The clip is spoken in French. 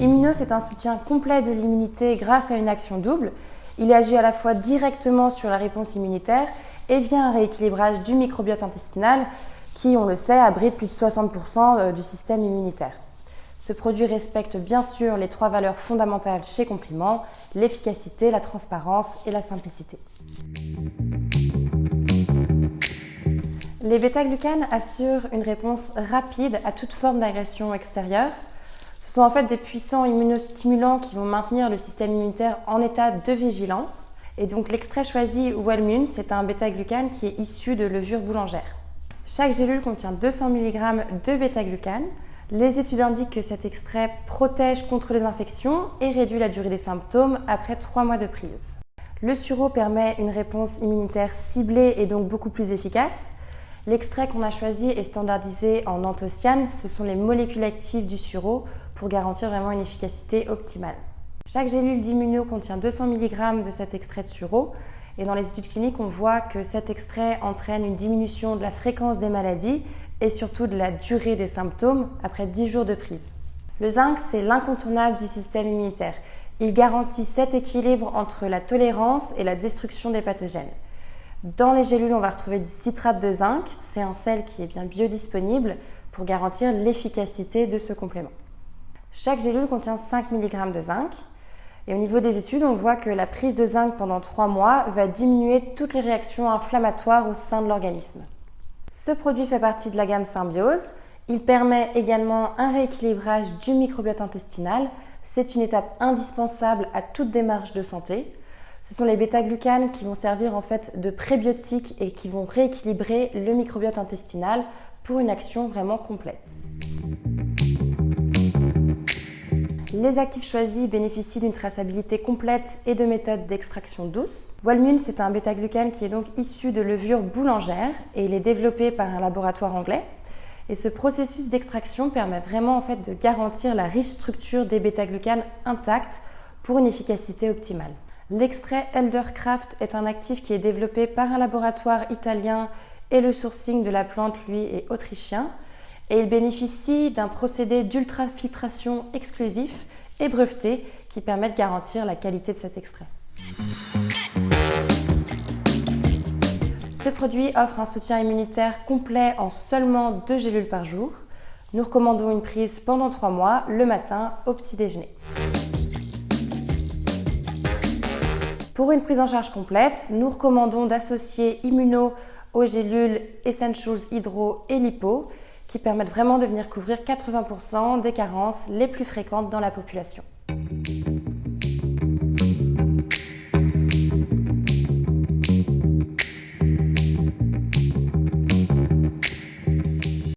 Immuno, c'est un soutien complet de l'immunité grâce à une action double. Il agit à la fois directement sur la réponse immunitaire et via un rééquilibrage du microbiote intestinal qui, on le sait, abrite plus de 60% du système immunitaire. Ce produit respecte bien sûr les 3 valeurs fondamentales chez Complément, l'efficacité, la transparence et la simplicité. Les bêta-glucanes assurent une réponse rapide à toute forme d'agression extérieure. Ce sont en fait des puissants immunostimulants qui vont maintenir le système immunitaire en état de vigilance. Et donc l'extrait choisi Wellmune, c'est un bêta-glucane qui est issu de levure boulangère. Chaque gélule contient 200 mg de bêta-glucane. Les études indiquent que cet extrait protège contre les infections et réduit la durée des symptômes après 3 mois de prise. Le sureau permet une réponse immunitaire ciblée et donc beaucoup plus efficace. L'extrait qu'on a choisi est standardisé en anthocyane, ce sont les molécules actives du sureau pour garantir vraiment une efficacité optimale. Chaque gélule d'immuno contient 200 mg de cet extrait de sureau et dans les études cliniques, on voit que cet extrait entraîne une diminution de la fréquence des maladies et surtout de la durée des symptômes après 10 jours de prise. Le zinc, c'est l'incontournable du système immunitaire. Il garantit cet équilibre entre la tolérance et la destruction des pathogènes. Dans les gélules, on va retrouver du citrate de zinc, c'est un sel qui est bien biodisponible pour garantir l'efficacité de ce complément. Chaque gélule contient 5 mg de zinc et au niveau des études, on voit que la prise de zinc pendant 3 mois va diminuer toutes les réactions inflammatoires au sein de l'organisme. Ce produit fait partie de la gamme Symbiose. Il permet également un rééquilibrage du microbiote intestinal. C'est une étape indispensable à toute démarche de santé. Ce sont les bêta-glucanes qui vont servir en fait de prébiotiques et qui vont rééquilibrer le microbiote intestinal pour une action vraiment complète. Les actifs choisis bénéficient d'une traçabilité complète et de méthodes d'extraction douce. Wellmune, c'est un bêta-glucane qui est donc issu de levure boulangère et il est développé par un laboratoire anglais. Et ce processus d'extraction permet vraiment en fait de garantir la riche structure des bêta-glucanes intactes pour une efficacité optimale. L'extrait Eldercraft est un actif qui est développé par un laboratoire italien et le sourcing de la plante, lui, est autrichien. Et il bénéficie d'un procédé d'ultrafiltration exclusif et breveté qui permet de garantir la qualité de cet extrait. Ce produit offre un soutien immunitaire complet en seulement 2 gélules par jour. Nous recommandons une prise pendant 3 mois, le matin au petit déjeuner. Pour une prise en charge complète, nous recommandons d'associer Immuno aux gélules Essentials Hydro et Lipo qui permettent vraiment de venir couvrir 80% des carences les plus fréquentes dans la population.